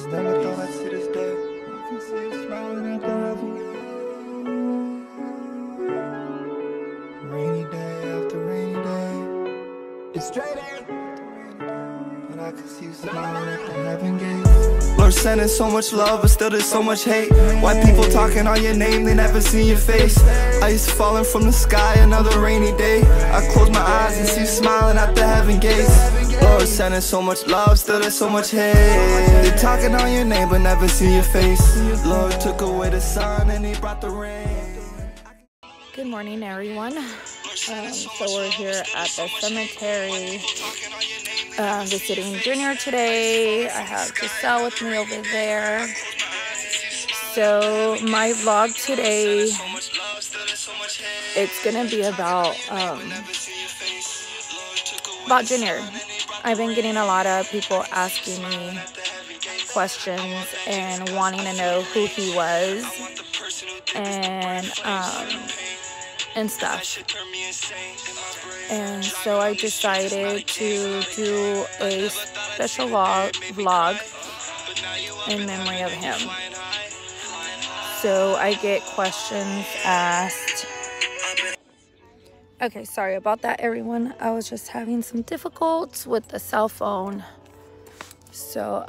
Never thought I'd see this day. I can see you smiling at the heaven. Rainy day after rainy day. It's straight A. But I can see you smiling at the heaven gate. Lord sending so much love, but still there's so much hate. Why people talking on your name, they never see your face. Ice falling from the sky, another rainy day. I close my eyes and see you smiling at the heaven gates. Lord sending so much love, still there's so much hate. They talking on your name, but never see your face. Lord took away the sun and he brought the rain. Good morning, everyone. So we're here at the cemetery visiting Junior today. I have Giselle with me over there. So my vlog today, it's gonna be about Junior. I've been getting a lot of people asking me questions and wanting to know who he was and stuff. And so I decided to do a special vlog in memory of him. So I get questions asked. Okay, sorry about that, everyone. I was just having some difficulties with the cell phone. So,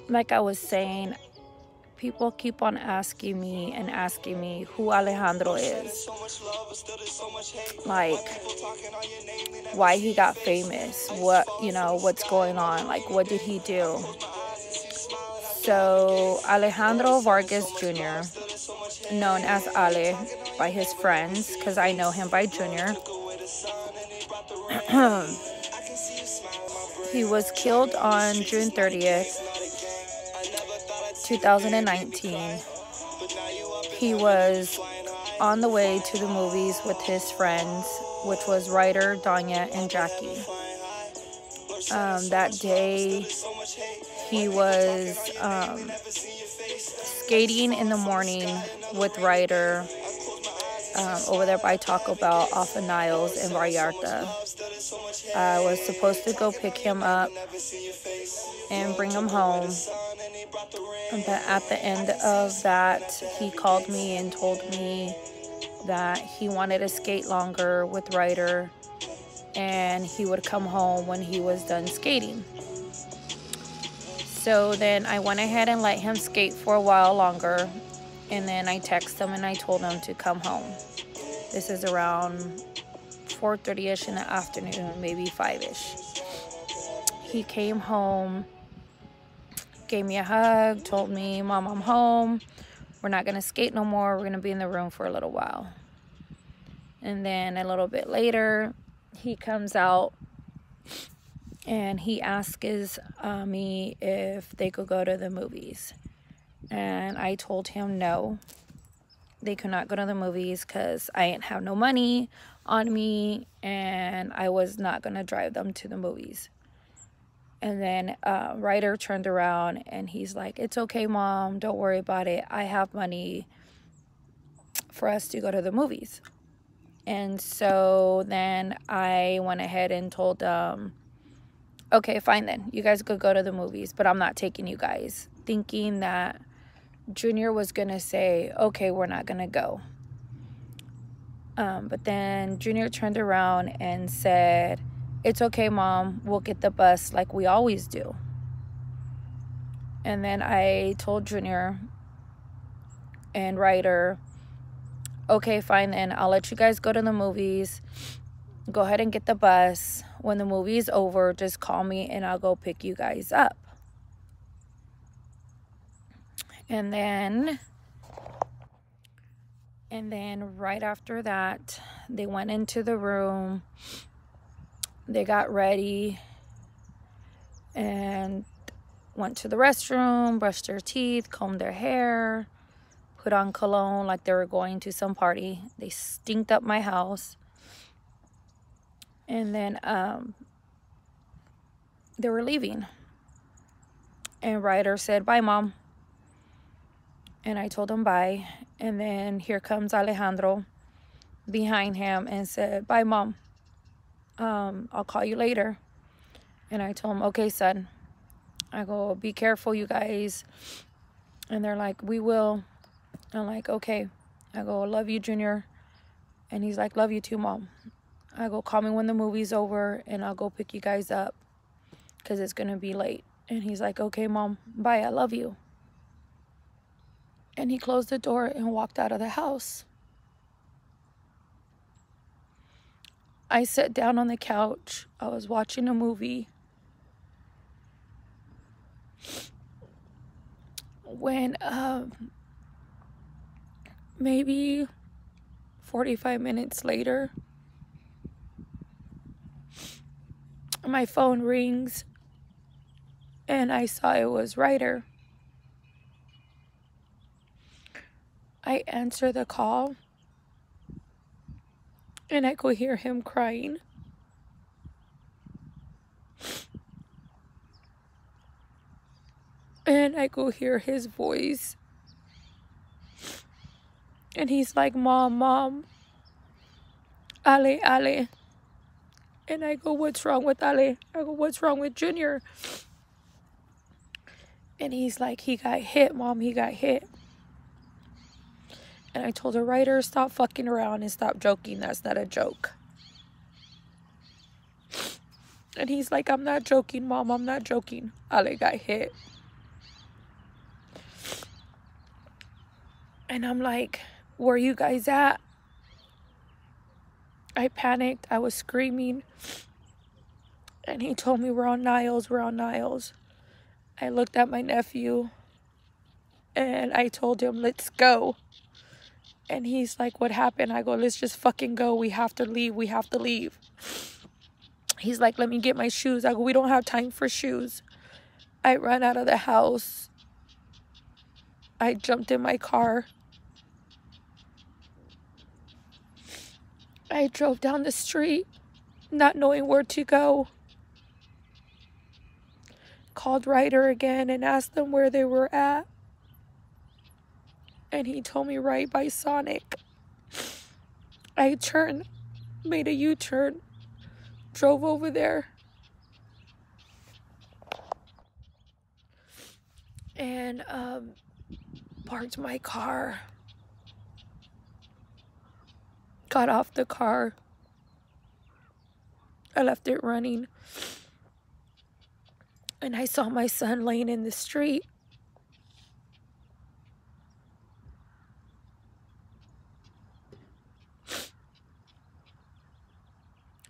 like I was saying, people keep on asking me who Alejandro is. Like, why he got famous, what's going on, like, what did he do? So, Alejandro Vargas Jr., known as Ale by his friends, because I know him by Junior. He was killed on June 30th, 2019. He was on the way to the movies with his friends, which was Ryder, Danya, and Jackie. That day, he was skating in the morning with Ryder over there by Taco Bell off of Niles in Vallarta. I was supposed to go pick him up and bring him home. But at the end of that, he called me and told me that he wanted to skate longer with Ryder and he would come home when he was done skating. So then I went ahead and let him skate for a while longer, and then I texted him and I told him to come home. This is around 4:30ish in the afternoon, maybe 5ish. He came home, gave me a hug, told me, "Mom, I'm home. We're not gonna skate no more. We're gonna be in the room for a little while." And then a little bit later, he comes out and he asks me if they could go to the movies. And I told him no, they could not go to the movies because I didn't have no money on me and I was not gonna drive them to the movies. And then Ryder turned around and he's like, "It's okay, Mom, don't worry about it. I have money for us to go to the movies." And so then I went ahead and told them, "Okay, fine then. You guys could go to the movies, but I'm not taking you guys." Thinking that Junior was going to say, "Okay, we're not going to go." But then Junior turned around and said, "It's okay, Mom. We'll get the bus like we always do." And then I told Junior and Ryder, "Okay, fine then. I'll let you guys go to the movies. Go ahead and get the bus. When the movie's over, just call me and I'll go pick you guys up." And then right after that, they went into the room. They got ready and went to the restroom, brushed their teeth, combed their hair, put on cologne like they were going to some party. They stinked up my house. And then they were leaving. And Ryder said, "Bye, Mom." And I told him bye. And then here comes Alejandro behind him and said, "Bye, Mom. I'll call you later." And I told him, "Okay, son." I go, be careful, you guys. And they're like, we will. I'm like, okay. I go, love you, Junior. And he's like, love you too, Mom. I go, call me when the movie's over and I'll go pick you guys up because it's going to be late. And he's like, okay, Mom, bye, I love you. And he closed the door and walked out of the house. I sat down on the couch. I was watching a movie. When maybe 45 minutes later, my phone rings and I saw it was Ryder. I answer the call and I could hear him crying. And I could hear his voice. And he's like, Mom, Ale. And I go, what's wrong with Ale? I go, what's wrong with Junior? And he's like, he got hit, Mom, he got hit. And I told her, Ryder, stop fucking around and stop joking. That's not a joke. And he's like, I'm not joking, Mom, I'm not joking. Ale got hit. And I'm like, where you guys at? I panicked. I was screaming. And he told me, we're on Niles. I looked at my nephew. And I told him, let's go. And he's like, what happened? I go, let's just fucking go. We have to leave. He's like, let me get my shoes. I go, we don't have time for shoes. I ran out of the house. I jumped in my car. I drove down the street, not knowing where to go. Called Ryder again and asked them where they were at. And he told me right by Sonic. I turned, made a U-turn, drove over there. And parked my car. Got off the car. I left it running. And I saw my son laying in the street.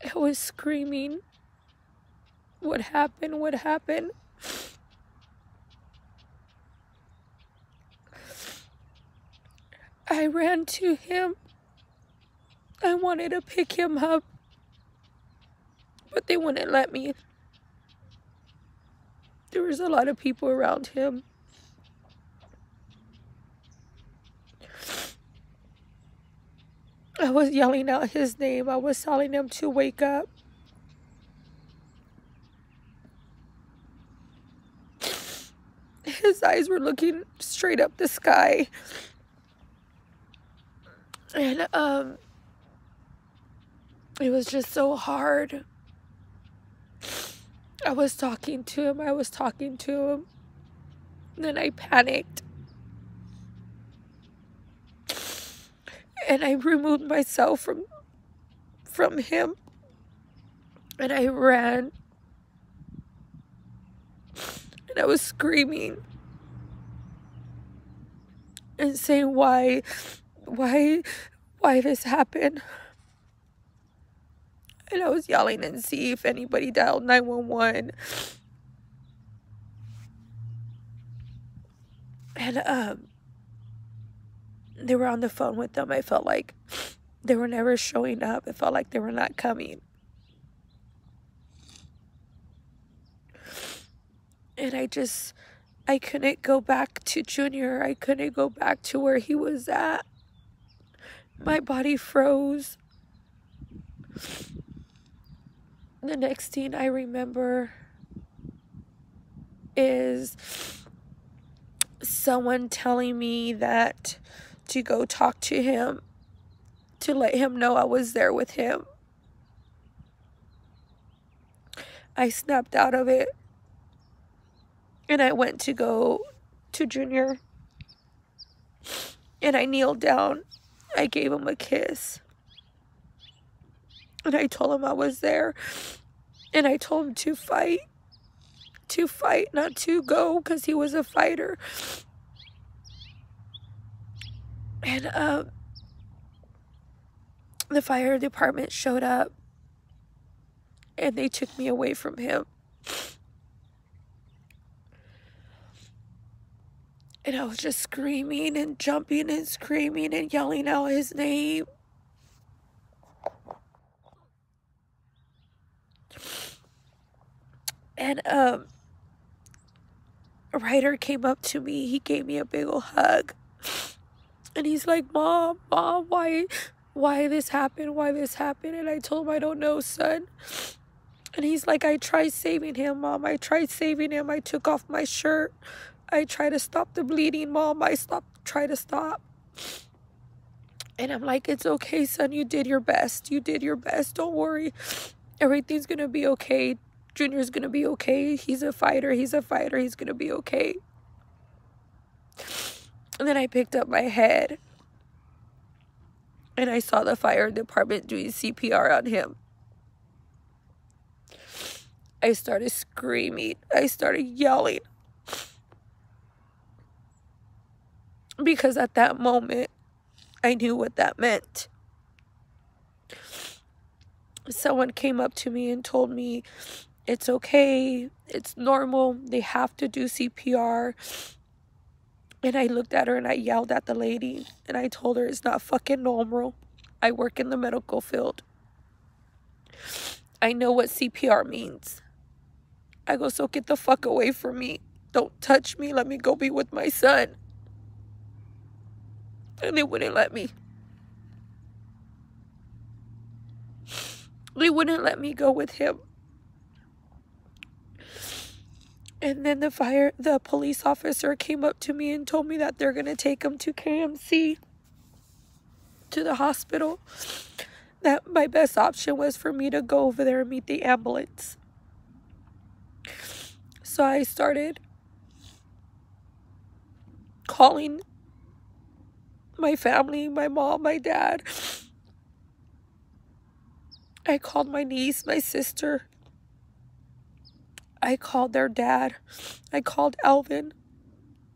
I was screaming, what happened? I ran to him. I wanted to pick him up, but they wouldn't let me. There was a lot of people around him. I was yelling out his name. I was telling him to wake up. His eyes were looking straight up the sky. And it was just so hard. I was talking to him. And then I panicked. And I removed myself from him. And I ran. And I was screaming. And saying, why this happened? And I was yelling and see if anybody dialed 911. And they were on the phone with them. I felt like they were never showing up. It felt like they were not coming. And I couldn't go back to Junior. I couldn't go back to where he was at. My body froze. The next thing I remember is someone telling me that to go talk to him, to let him know I was there with him. I snapped out of it. And I went to go to Junior, and I kneeled down. I gave him a kiss, and I told him I was there, and I told him to fight, not to go, because he was a fighter. And the fire department showed up, and they took me away from him. And I was just screaming and jumping and screaming and yelling out his name. And a writer came up to me. He gave me a big ol' hug. And he's like, Mom, why this happened? Why this happened? And I told him, I don't know, son. And he's like, I tried saving him, Mom. I tried saving him. I took off my shirt. I tried to stop the bleeding, Mom. Try to stop. And I'm like, it's okay, son. You did your best. You did your best. Don't worry. Everything's going to be okay. Junior's going to be okay. He's a fighter. He's a fighter. He's going to be okay. And then I picked up my head, and I saw the fire department doing CPR on him. I started screaming. I started yelling. Because at that moment, I knew what that meant. Someone came up to me and told me, it's okay, it's normal, they have to do CPR. And I looked at her and I yelled at the lady, and I told her, it's not fucking normal. I work in the medical field. I know what CPR means. I go, so get the fuck away from me. Don't touch me. Let me go be with my son. And they wouldn't let me. They wouldn't let me go with him. And then the police officer came up to me and told me that they're going to take him to KMC, to the hospital. That my best option was for me to go over there and meet the ambulance. So I started calling my family, my mom, my dad. I called my niece, my sister. I called their dad. I called Alvin.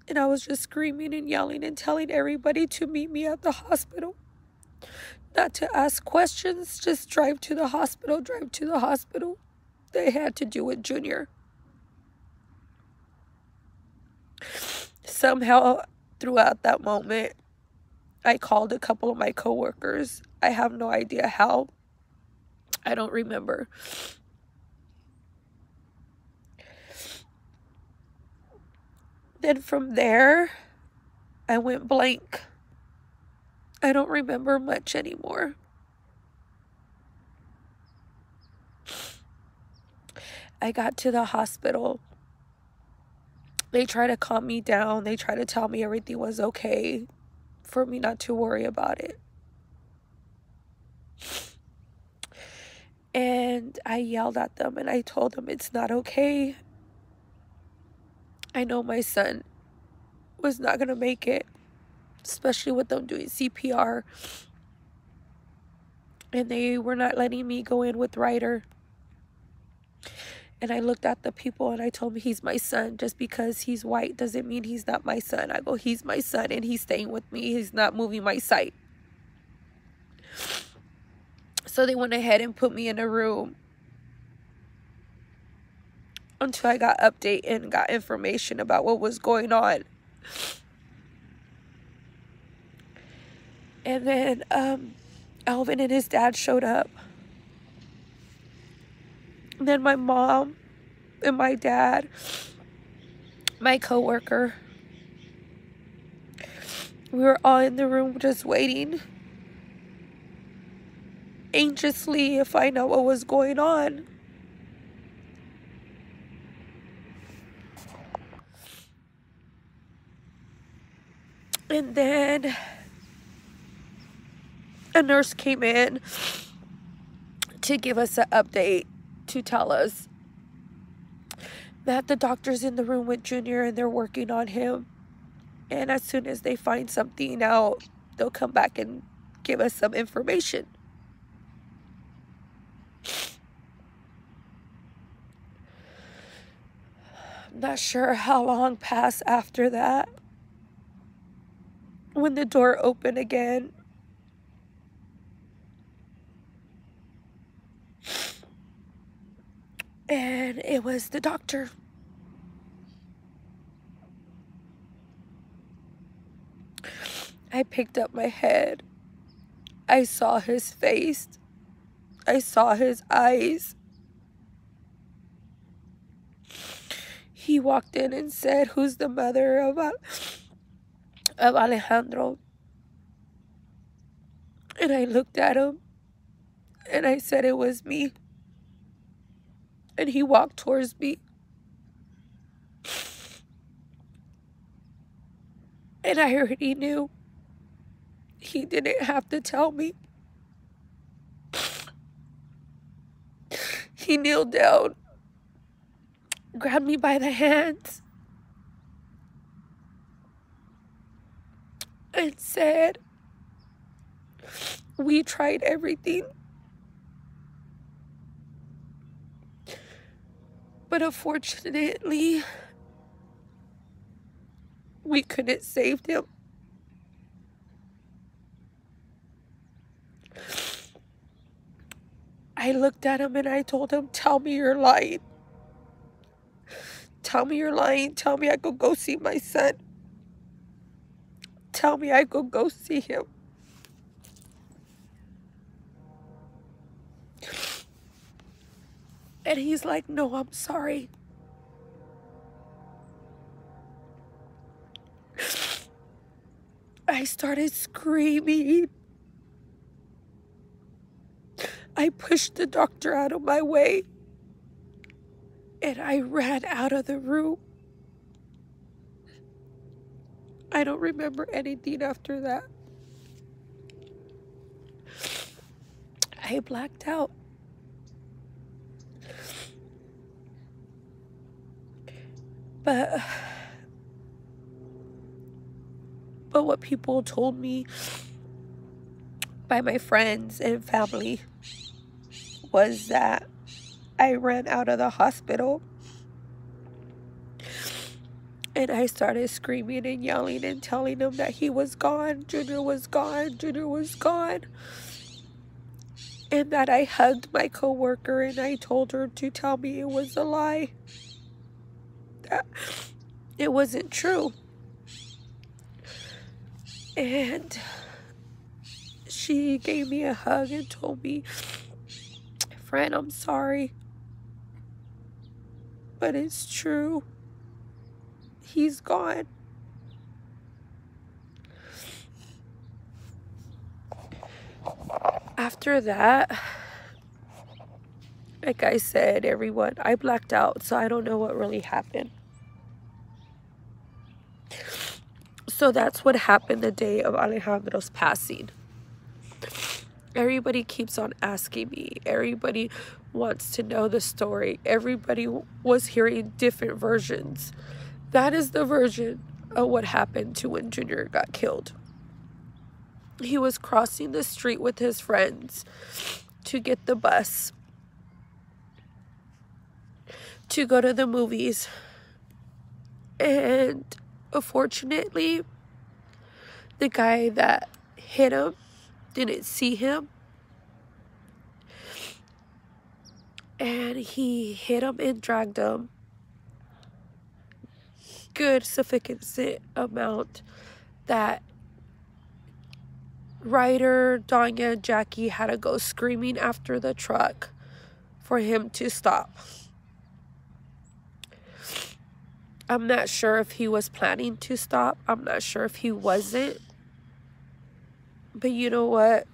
And I was just screaming and yelling and telling everybody to meet me at the hospital. Not to ask questions, just drive to the hospital, drive to the hospital. They had to do with Junior. Somehow, throughout that moment, I called a couple of my coworkers. I have no idea how. I don't remember. Then from there, I went blank. I don't remember much anymore. I got to the hospital. They tried to calm me down. They tried to tell me everything was okay, for me not to worry about it. And I yelled at them and I told them it's not okay. I know my son was not going to make it, especially with them doing CPR. And they were not letting me go in with Ryder. And I looked at the people and I told them, he's my son. Just because he's white doesn't mean he's not my son. I go, he's my son and he's staying with me. He's not moving my site. So they went ahead and put me in a room until I got update and got information about what was going on. And then Alvin and his dad showed up. And then my mom and my dad, my coworker, we were all in the room just waiting anxiously to find out what was going on. And then a nurse came in to give us an update, to tell us that the doctor's in the room with Junior and they're working on him. And as soon as they find something out, they'll come back and give us some information. I'm not sure how long passed after that, when the door opened again. And it was the doctor. I picked up my head. I saw his face. I saw his eyes. He walked in and said, "Who's the mother of Alejandro?" And I looked at him and I said it was me. And he walked towards me. And I already knew. He didn't have to tell me. He kneeled down, grabbed me by the hands, and said, "We tried everything, but unfortunately, we couldn't save him." I looked at him and I told him, "Tell me you're lying. Tell me you're lying. Tell me I could go see my son. Tell me I could go see him." And he's like, "No, I'm sorry." I started screaming. I pushed the doctor out of my way. And I ran out of the room. I don't remember anything after that. I blacked out. But what people told me by my friends and family was that I ran out of the hospital and I started screaming and yelling and telling them that he was gone, Junior was gone, Junior was gone. And that I hugged my coworker and I told her to tell me it was a lie, that it wasn't true. And she gave me a hug and told me, "Friend, I'm sorry, but it's true. He's gone." After that, like I said, everyone, I blacked out, so I don't know what really happened. So that's what happened the day of Alejandro's passing. Everybody keeps on asking me. Everybody wants to know the story. Everybody was hearing different versions. That is the version of what happened to when Junior got killed. He was crossing the street with his friends to get the bus to go to the movies. And unfortunately, the guy that hit him didn't see him. And he hit him and dragged him good sufficient amount that Ryder, Danya, and Jackie had to go screaming after the truck for him to stop. I'm not sure if he was planning to stop. I'm not sure if he wasn't. But you know what?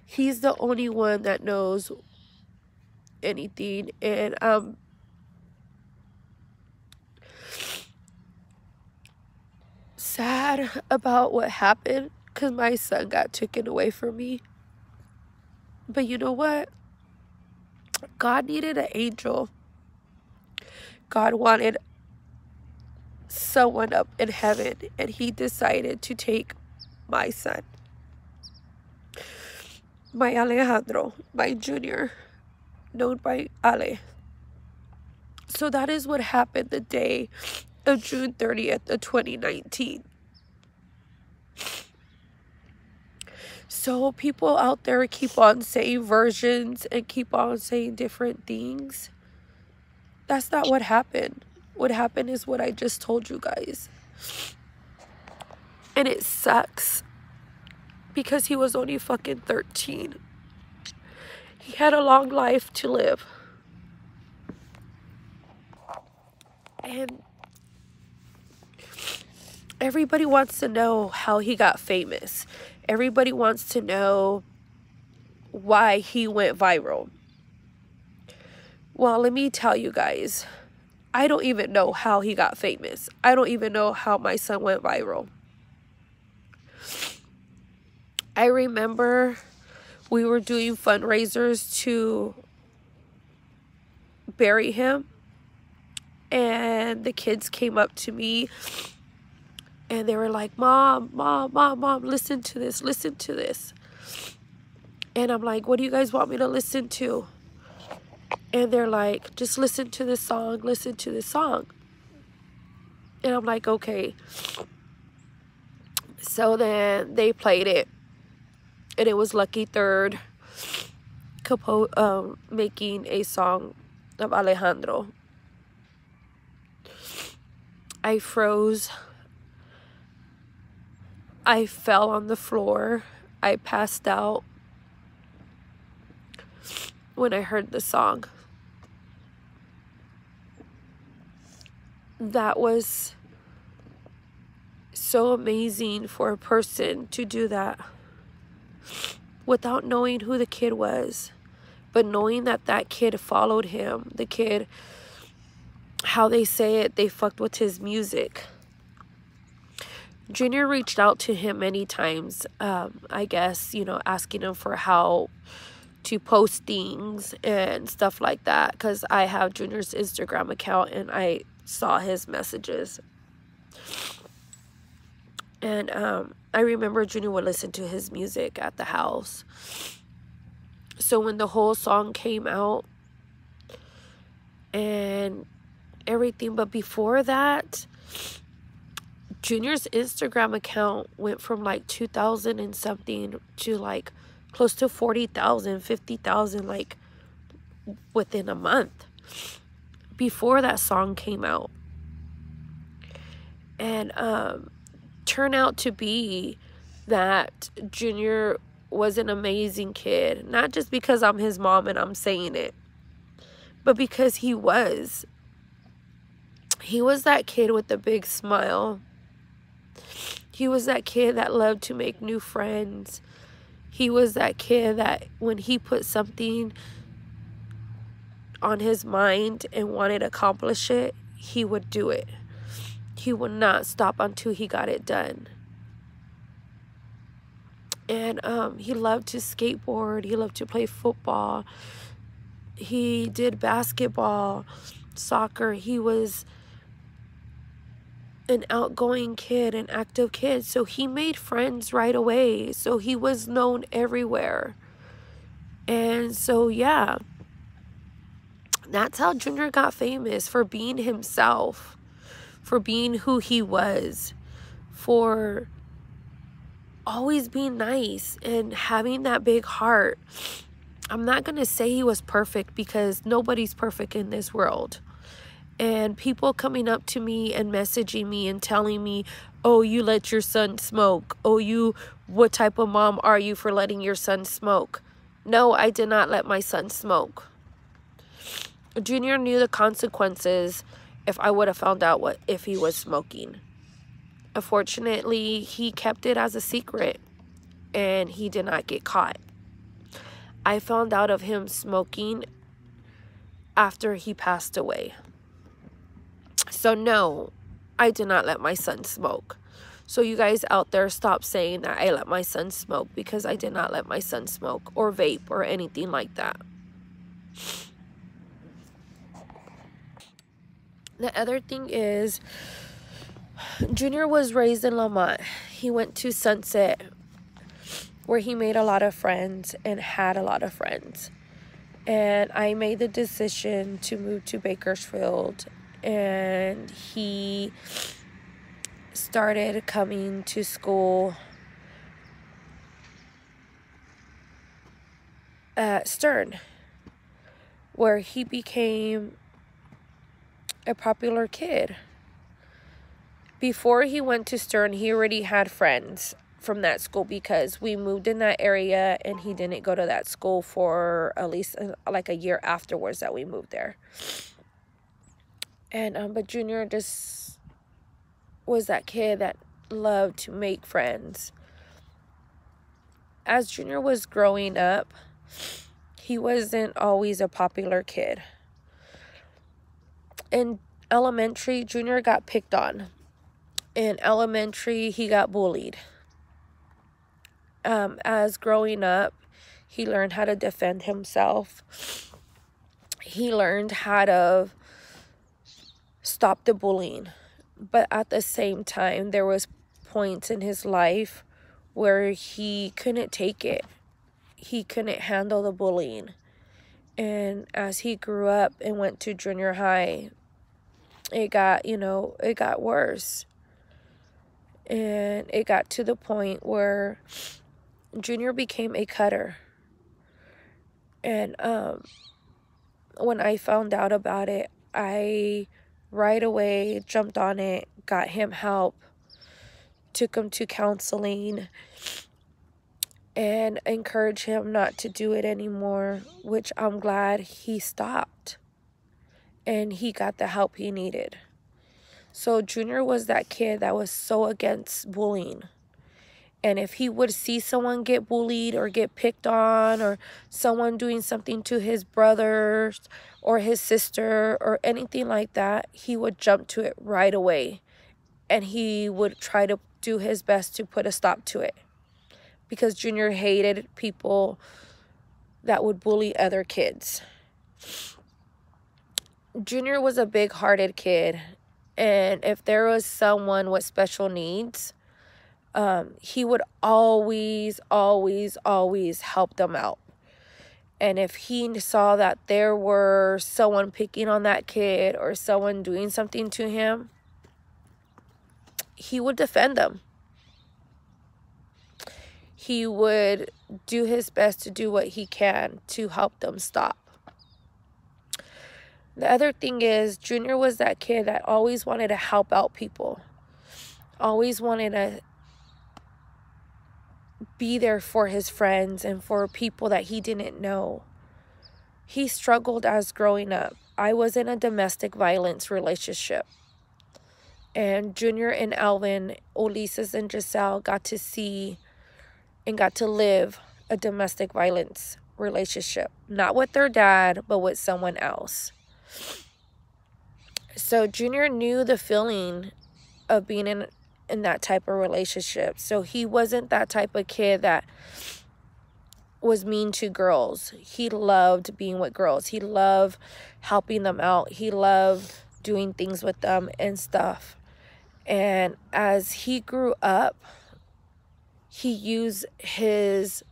He's the only one that knows anything. And sad about what happened because my son got taken away from me. But you know what? God needed an angel God wanted someone up in heaven, and he decided to take my son, my Alejandro, my junior, known by Ale. So that is what happened the day of June 30th of 2019. So people out there keep on saying versions and keep on saying different things. That's not what happened. What happened is what I just told you guys. And it sucks because he was only fucking 13. He had a long life to live. And everybody wants to know how he got famous. Everybody wants to know why he went viral. Well, let me tell you guys, I don't even know how he got famous. I don't even know how my son went viral. I remember we were doing fundraisers to bury him, and the kids came up to me and they were like, Mom, listen to this, listen to this. And I'm like, what do you guys want me to listen to? And they're like, just listen to this song, listen to this song. And I'm like, okay. So then they played it, and it was Lucky Third making a song of Alejandro. I froze. I fell on the floor. I passed out when I heard the song. That was so amazing for a person to do that without knowing who the kid was, but knowing that that kid followed him. The kid, how they say it, they fucked with his music. Junior reached out to him many times, I guess, you know, asking him for how to post things and stuff like that, because I have Junior's Instagram account and I saw his messages. And I remember Junior would listen to his music at the house. So when the whole song came out and everything, but before that, Junior's Instagram account went from like 2,000 and something to like close to 40,000, 50,000, like within a month before that song came out. And turned out to be that Junior was an amazing kid, not just because I'm his mom and I'm saying it, but because he was that kid with the big smile. He was that kid that loved to make new friends. He was that kid that when he put something on his mind and wanted to accomplish it, he would do it. He would not stop until he got it done. And he loved to skateboard. He loved to play football. He did basketball, soccer. He was an outgoing kid, an active kid. So he made friends right away. So he was known everywhere. And so, yeah, that's how Junior got famous, for being himself, for being who he was, for always being nice and having that big heart. I'm not going to say he was perfect, because nobody's perfect in this world. And people coming up to me and messaging me and telling me, oh, you let your son smoke. Oh, what type of mom are you for letting your son smoke? No, I did not let my son smoke. Junior knew the consequences if I would have found out if he was smoking. Unfortunately, he kept it as a secret and he did not get caught. I found out of him smoking after he passed away. So no, I did not let my son smoke. So you guys out there, stop saying that I let my son smoke, because I did not let my son smoke or vape or anything like that. The other thing is, Junior was raised in Lamont. He went to Sunset, where he made a lot of friends and had a lot of friends. And I made the decision to move to Bakersfield, and he started coming to school at Stern, where he became a popular kid. Before he went to Stern, he already had friends from that school, because we moved in that area and he didn't go to that school for at least like a year afterwards that we moved there. And but Junior just was that kid that loved to make friends. As Junior was growing up, he wasn't always a popular kid. In elementary, Junior got picked on. In elementary, he got bullied. As growing up, he learned how to defend himself. He learned how to stop the bullying. But at the same time, there was points in his life where he couldn't take it. He couldn't handle the bullying. And as he grew up and went to junior high, it got worse. And it got to the point where Junior became a cutter. And when I found out about it, I right away jumped on it, got him help, took him to counseling, and encouraged him not to do it anymore, which I'm glad he stopped. And he got the help he needed. So Junior was that kid that was so against bullying. And if he would see someone get bullied or get picked on, or someone doing something to his brothers or his sister or anything like that, he would jump to it right away. And he would try to do his best to put a stop to it. Because Junior hated people that would bully other kids. Junior was a big-hearted kid. And if there was someone with special needs, he would always help them out. And if he saw that there were someone picking on that kid or someone doing something to him, he would defend them. He would do his best to do what he can to help them stop. The other thing is, Junior was that kid that always wanted to help out people. Always wanted to be there for his friends and for people that he didn't know. He struggled as growing up. I was in a domestic violence relationship. And Junior and Alvin, Ulises and Giselle got to see and got to live a domestic violence relationship. Not with their dad, but with someone else. So Junior knew the feeling of being in that type of relationship. So he wasn't that type of kid that was mean to girls. He loved being with girls. He loved helping them out. He loved doing things with them and stuff. And as he grew up, he used his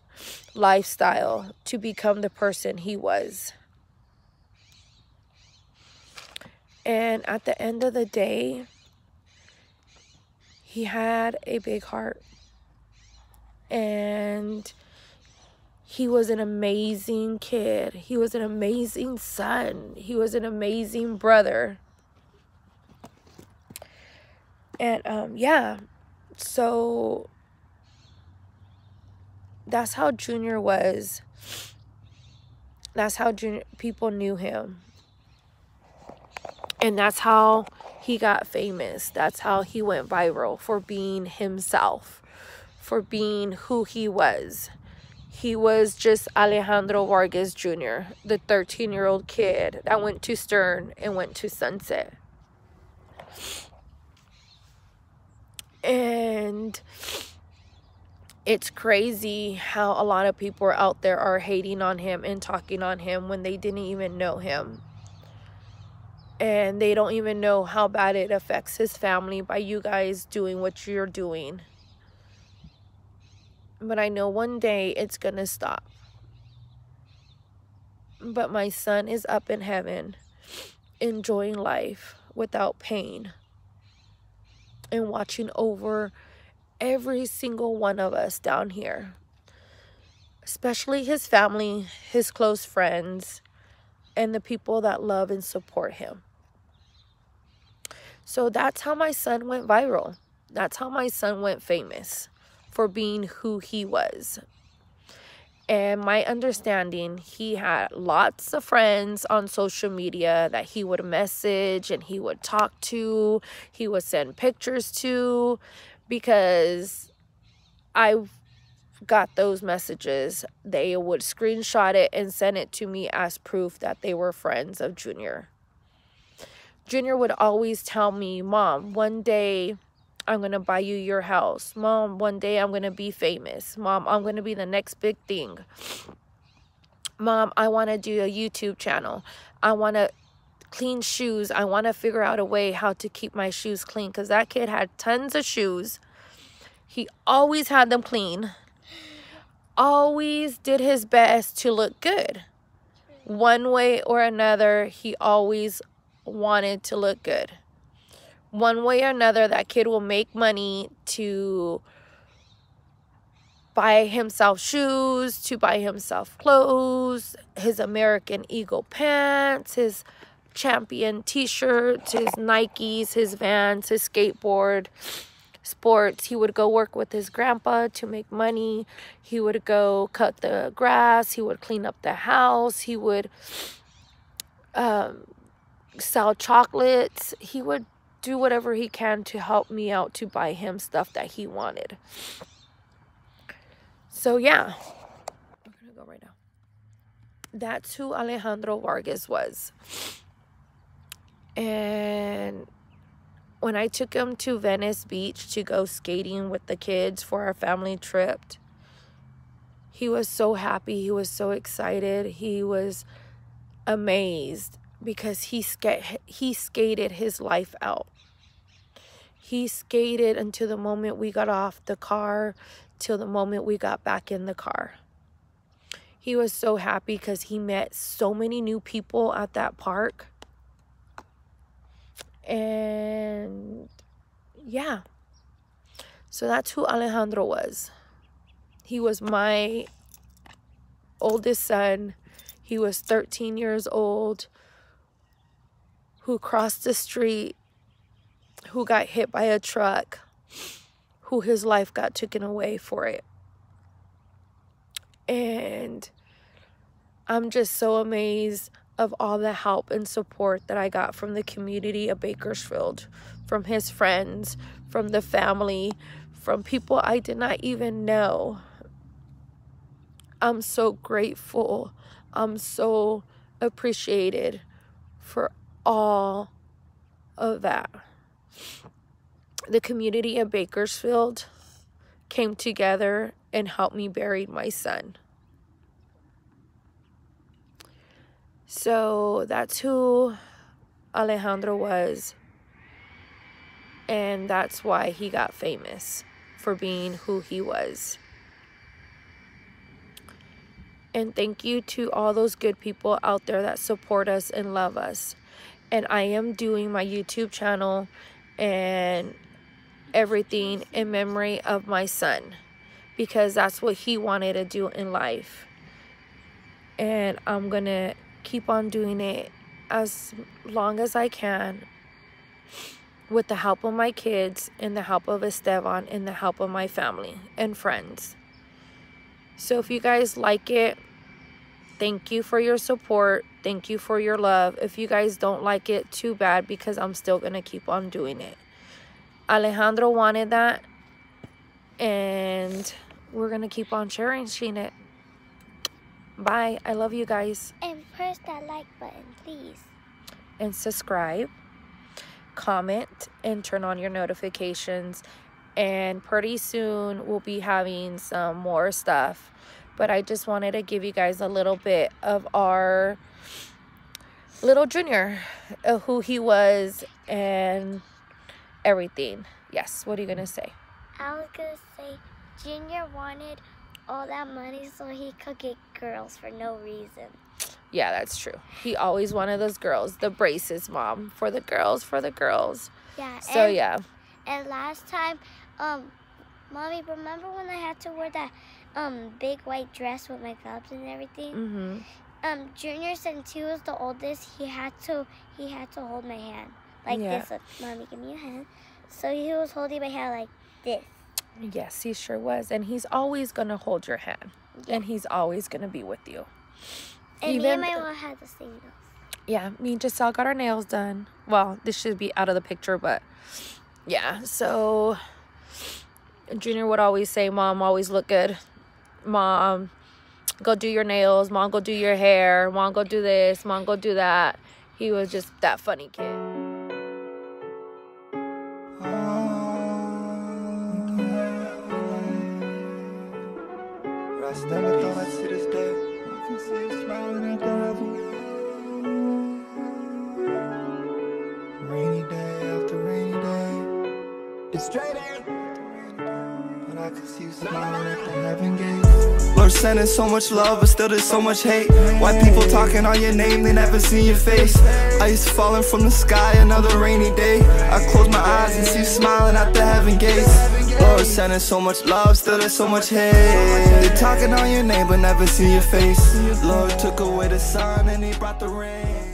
lifestyle to become the person he was. And at the end of the day, he had a big heart. And he was an amazing kid. He was an amazing son. He was an amazing brother. And yeah, so that's how Junior was. That's how people knew him. And that's how he got famous. That's how he went viral, for being himself, for being who he was. He was just Alejandro Vargas Jr., the 13-year-old kid that went to Stern and went to Sunset. And it's crazy how a lot of people out there are hating on him and talking on him when they didn't even know him. And they don't even know how bad it affects his family by you guys doing what you're doing. But I know one day it's gonna stop. But my son is up in heaven, enjoying life without pain, and watching over every single one of us down here, especially his family, his close friends, and the people that love and support him. So that's how my son went viral. That's how my son went famous, for being who he was. And my understanding, he had lots of friends on social media that he would message and he would talk to, he would send pictures to, because I got those messages. They would screenshot it and send it to me as proof that they were friends of Junior. Junior would always tell me, Mom, one day I'm going to buy you your house. Mom, one day I'm going to be famous. Mom, I'm going to be the next big thing. Mom, I want to do a YouTube channel. I want to clean shoes. I want to figure out a way how to keep my shoes clean, because that kid had tons of shoes. He always had them clean. Always did his best to look good. One way or another, he always wanted to look good. One way or another, that kid will make money to buy himself shoes, to buy himself clothes, his American Eagle pants, his Champion t-shirts, his Nikes, his Vans, his skateboard, sports. He would go work with his grandpa to make money. He would go cut the grass. He would clean up the house. He would sell chocolates. He would do whatever he can to help me out to buy him stuff that he wanted. So yeah, I'm gonna go right now. That's who Alejandro Vargas was. And when I took him to Venice Beach to go skating with the kids for our family trip, he was so happy. He was so excited. He was amazed, because he skated his life out. He skated until the moment we got off the car, till the moment we got back in the car. He was so happy because he met so many new people at that park. And yeah, so that's who Alejandro was. He was my oldest son. He was 13 years old, who crossed the street, who got hit by a truck, who his life got taken away for it. And I'm just so amazed of all the help and support that I got from the community of Bakersfield, from his friends, from the family, from people I did not even know. I'm so grateful. I'm so appreciated for all of that. The community of Bakersfield came together and helped me bury my son. So that's who Alejandro was. And that's why he got famous, for being who he was. And thank you to all those good people out there that support us and love us. And I am doing my YouTube channel and everything in memory of my son, because that's what he wanted to do in life. And I'm going to keep on doing it as long as I can, with the help of my kids and the help of Esteban and the help of my family and friends. So if you guys like it, thank you for your support. Thank you for your love. If you guys don't like it, too bad, because I'm still going to keep on doing it. Alejandro wanted that, and we're going to keep on sharing it. Bye. I love you guys. And press that like button, please. And subscribe, comment, and turn on your notifications. And pretty soon we'll be having some more stuff. But I just wanted to give you guys a little bit of our little Junior, who he was and everything. Yes, what are you gonna say? I was gonna say Junior wanted all that money so he could get girls for no reason. Yeah, that's true. He always wanted those girls. The braces, Mom. For the girls, for the girls. Yeah. So, yeah. And last time, Mommy, remember when I had to wear that big white dress with my gloves and everything? Mm-hmm. Junior, since he was the oldest, he had to hold my hand like this. Look, Mommy, give me a hand. So he was holding my hand like this. Yes, he sure was. And he's always going to hold your hand. Yeah. And he's always going to be with you. And me and my mom had the same nails. Yeah, me and Giselle got our nails done. Well, this should be out of the picture, but yeah. So Junior would always say, Mom, always look good. Mom, go do your nails. Mom, go do your hair. Mom, go do this. Mom, go do that. He was just that funny kid. Rainy day after rainy day, it's straight in, but I can see you smiling at the heaven gate. Lord sending so much love, but still there's so much hate. White people talking on your name, they never seen your face. Ice falling from the sky, another rainy day. I close my eyes and see you smiling at the heaven gates. Lord sending so much love, still there's so much hate. They talking on your name, but never see your face. Lord took away the sun and he brought the rain.